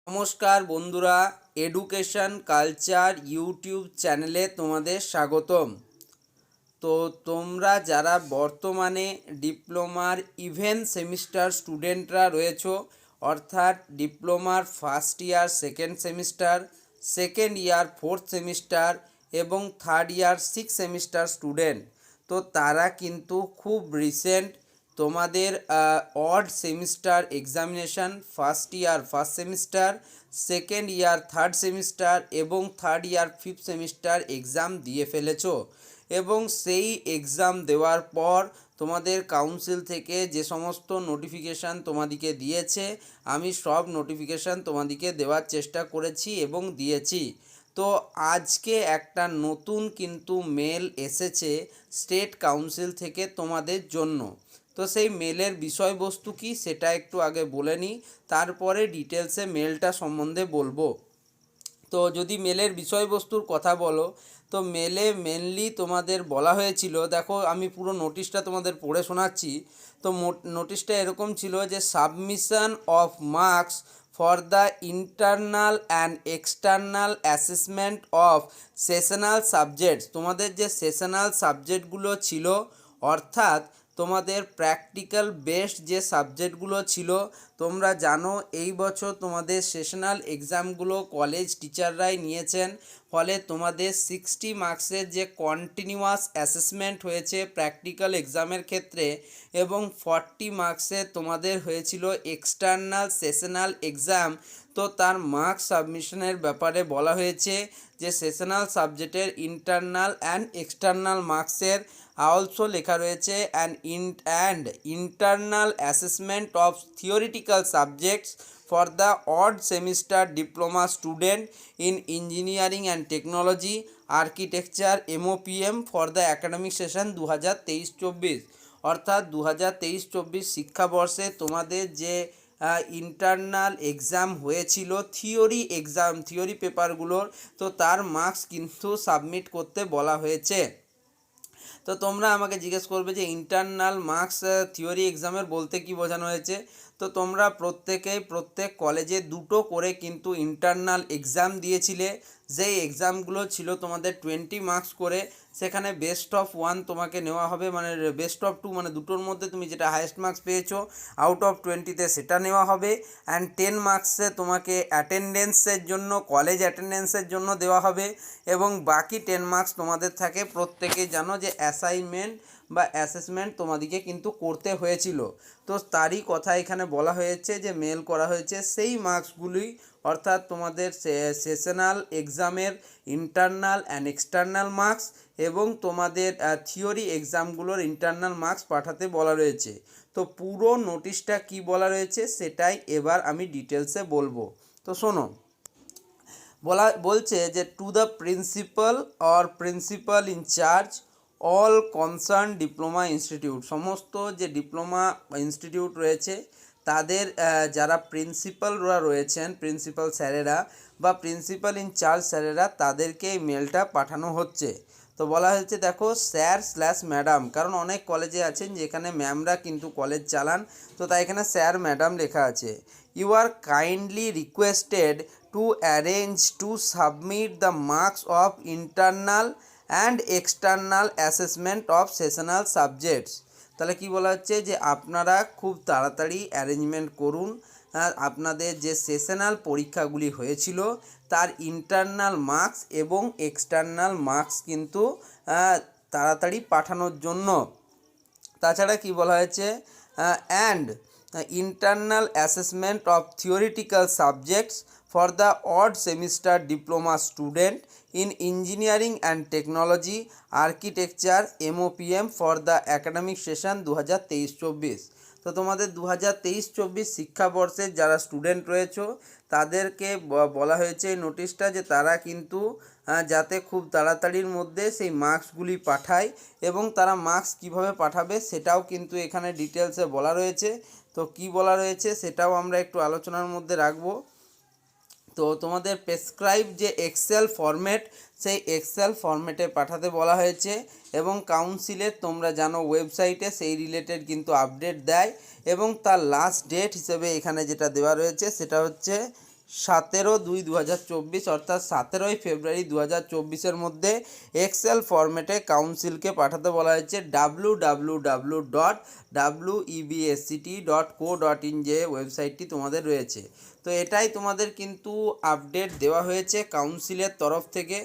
নমস্কার বন্ধুরা, education culture YouTube চ্যানেলে তোমাদের স্বাগতম। তো তোমরা যারা বর্তমানে ডিপ্লোমার ইভেন সেমিস্টার স্টুডেন্টরা রয়েছো, অর্থাৎ ডিপ্লোমার first year second semester, second year fourth semester এবং third year six semester student, তো তারা কিন্তু খুব রিসেন্ট তোমাদের odd semester examination first year first semester, second year third semester এবং third year fifth semester exam দিয়ে ফেলেছো। এবং সেই এক্সাম দেওয়ার পর তোমাদের কাউন্সিল থেকে যে সমস্ত নোটিফিকেশান তোমাদিকে দিয়েছে, আমি সব নোটিফিকেশান তোমাদিকে দেওয়ার চেষ্টা করেছি এবং দিয়েছি। তো আজকে একটা নতুন কিন্তু মেল এসেছে স্টেট কাউন্সিল থেকে তোমাদের জন্য। তো সেই মেলের বিষয়বস্তু কি সেটা একটু আগে বলে নিই, তারপরে ডিটেলসে মেলটা সম্বন্ধে বলবো। তো যদি মেলের বিষয়বস্তুর কথা বলো, তো মেলে মেনলি তোমাদের বলা হয়েছিল, দেখো আমি পুরো নোটিশটা তোমাদের পড়ে শোনাচ্ছি। তো নোটিশটা এরকম ছিল যে submission of marks for the internal and external assessment of sessional subjects. তোমাদের যে সেশনাল সাবজেক্টগুলো ছিল, অর্থাৎ তোমাদের প্র্যাকটিক্যাল বেসড যে সাবজেক্টগুলো ছিল, তোমরা জানো এই বছর তোমাদের সেশনাল এক্সামগুলো কলেজ টিচাররাই নিয়েছেন, ফলে তোমাদের 60 মার্কসের যে কন্টিনিউয়াস অ্যাসেসমেন্ট হয়েছে প্র্যাকটিক্যাল এক্সামের ক্ষেত্রে, এবং 40 মার্কসের তোমাদের হয়েছিল এক্সটার্নাল সেশনাল এক্সাম। তো তার মার্কস সাবমিশনের ব্যাপারে বলা হয়েছে যে সেশনাল সাবজেক্টের ইন্টারনাল অ্যান্ড এক্সটার্নাল মার্কসের অলসো লেখা রয়েছে and internal assessment of theoretical subjects for the odd semester diploma student in engineering and technology architecture MOPM for the academic session 2023-24। অর্থাৎ 2023-24 শিক্ষাবর্ষে তোমাদের যে ইন্টারনাল এক্সাম হয়েছিল থিওরি পেপারগুলোর, তো তার মার্কস কিন্তু সাবমিট করতে বলা হয়েছে। তো তোমরা আমাকে জিজ্ঞেস করবে যে ইন্টারনাল মার্কস থিওরি এক্সামের বলতে কি বোঝানো হয়েছে। তো তোমরা প্রত্যেক কলেজে দুটো করে কিন্তু ইন্টারনাল এক্সাম দিয়েছিলে, যেই এক্সামগুলো ছিল তোমাদের 20 মার্কস করে। সেখানে বেস্ট অফ 1 তোমাকে নেওয়া হবে, মানে বেস্ট অফ 2, মানে দুটোর মধ্যে তুমি যেটা হায়েস্ট মার্কস পেয়েছো আউট অফ 20-তে সেটা নেওয়া হবে। অ্যান্ড 10 মার্কসে তোমাকে অ্যাটেন্ডেন্সের জন্য, কলেজ অ্যাটেন্ডেন্সের জন্য দেওয়া হবে। এবং বাকি 10 মার্কস তোমাদের থাকে, প্রত্যেকেই জানো যে অ্যাসাইনমেন্ট বা অ্যাসেসমেন্ট তোমাদিকে কিন্তু করতে হয়েছিল। তো তারই কথা এখানে বলা হয়েছে যে মেল করা হয়েছে সেই মার্কসগুলি, অর্থাৎ তোমাদের সেশনাল এক্সামের ইন্টারনাল অ্যান্ড এক্সটার্নাল মার্কস এবং তোমাদের থিওরি এক্সামগুলোর ইন্টারনাল মার্কস পাঠাতে বলা রয়েছে। তো পুরো নোটিশটা কি বলা রয়েছে সেটাই এবার আমি ডিটেলসে বলবো। তো শোনো, বলছে যে to the principal in-charge all concern diploma institute, সমস্ত যে ডিপ্লোমা ইনস্টিটিউট রয়েছে তাদের যারা প্রিন্সিপালরা রয়েছেন, প্রিন্সিপাল স্যারেরা বা প্রিন্সিপাল ইনচার্জ স্যারেরা, তাদেরকে এই মেলটা পাঠানো হচ্ছে। তো বলা হয়েছে, দেখো স্যার/ম্যাডাম, কারণ অনেক কলেজে আছেন যেখানে ম্যামরা কিন্তু কলেজ চালান, তো তাই এখানে স্যার ম্যাডাম লেখা আছে। You are kindly requested to arrange to submit the marks of internal and external assessment of sessional subjects. তাহলে কি বলা হচ্ছে যে আপনারা খুব তাড়াতাড়ি অ্যারেঞ্জমেন্ট করুন, আপনাদের যে সেশনাল পরীক্ষাগুলি হয়েছিল তার ইন্টারনাল মার্কস এবং এক্সটার্নাল মার্কস কিন্তু তাড়াতাড়ি পাঠানোর জন্য। তাছাড়া কি বলা হয়েছে, and internal assessment of theoretical subjects for the odd semester diploma student in engineering and technology architecture MOPM for the academic session 2023-24। তো তোমাদের 2023-24 শিক্ষাবর্ষের যারা স্টুডেন্ট রয়েছে তাদেরকে বলা হয়েছে এই নোটিশটা যে তারা কিন্তু যাতে খুব তাড়াতাড়ির মধ্যে সেই মার্কসগুলি পাঠায়, এবং তারা মার্কস কিভাবে পাঠাবে সেটাও কিন্তু এখানে ডিটেলসে বলা রয়েছে। তো কি বলা রয়েছে সেটাও আমরা একটু আলোচনার মধ্যে রাখবো। তো তোমাদের প্রেসক্রাইব যে এক্সেল ফরম্যাট, সেই এক্সেল ফরম্যাটে পাঠাতে বলা হয়েছে, এবং কাউন্সিলের তোমরা জানো ওয়েবসাইটে সেই রিলেটেড কিন্তু আপডেট দেয়, এবং তার লাস্ট ডেট হিসেবে এখানে যেটা দেওয়া রয়েছে সেটা হচ্ছে 17/2/2024 অর্থাৎ 17ই ফেব্রুয়ারি 2024-এর মধ্যে এক্সেল ফরম্যাটে কাউন্সিলকে পাঠাতে বলা হয়েছে www.websct.co.in যে ওয়েবসাইটটি তোমাদের রয়েছে। তো এটাই তোমাদের কিন্তু আপডেট দেওয়া হয়েছে কাউন্সিলের তরফ থেকে।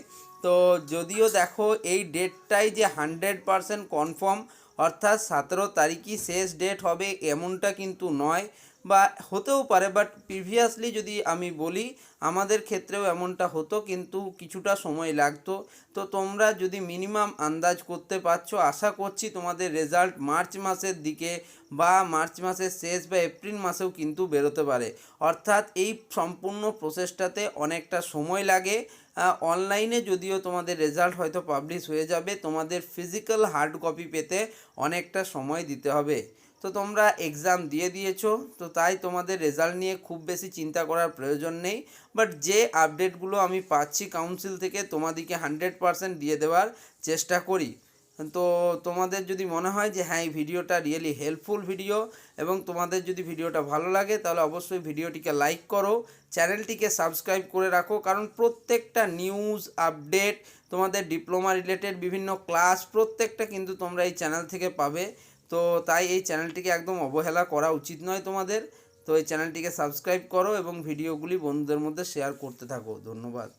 তো যদিও দেখো এই ডেটটাই যে 100% কনফার্ম, অর্থাৎ 17 তারিখই শেষ ডেট হবে এমনটা কিন্তু নয়, বা হতেও পারে, বাট প্রিভিয়াসলি যদি আমি বলি আমাদের ক্ষেত্রেও এমনটা হতো, কিন্তু কিছুটা সময় লাগতো। তো তোমরা যদি মিনিমাম আন্দাজ করতে পারছো, আশা করছি তোমাদের রেজাল্ট মার্চ মাসের দিকে বা মার্চ মাসের শেষ বা এপ্রিল মাসেও কিন্তু বেরোতে পারে। অর্থাৎ এই সম্পূর্ণ প্রসেসটাতে অনেকটা সময় লাগে। অনলাইনে যদিও তোমাদের রেজাল্ট হয়তো পাবলিশ হয়ে যাবে, তোমাদের ফিজিক্যাল হার্ড কপি পেতে অনেকটা সময় দিতে হবে। তো তোমরা এক্সাম দিয়ে দিয়েছো, তো তাই তোমাদের রেজাল্ট নিয়ে খুব বেশি চিন্তা করার প্রয়োজন নেই। বাট যে আপডেটগুলো আমি পাচ্ছি কাউন্সিল থেকে তোমাদেরকে 100% দিয়ে দেওয়ার চেষ্টা করি। তো তোমাদের যদি মনে হয় যে হ্যাঁ এই ভিডিওটা রিয়েলি হেল্পফুল ভিডিও এবং তোমাদের যদি ভিডিওটা ভালো লাগে, তাহলে অবশ্যই ভিডিওটিকে লাইক করো, চ্যানেলটিকে সাবস্ক্রাইব করে রাখো, কারণ প্রত্যেকটা নিউজ আপডেট, তোমাদের ডিপ্লোমা রিলেটেড বিভিন্ন ক্লাস প্রত্যেকটা কিন্তু তোমরা এই চ্যানেল থেকে পাবে। তো তাই এই চ্যানেলটিকে একদম অবহেলা করা উচিত নয় তোমাদের। তো এই চ্যানেলটিকে সাবস্ক্রাইব করো এবং ভিডিওগুলি বন্ধুদের মধ্যে শেয়ার করতে থাকো। ধন্যবাদ।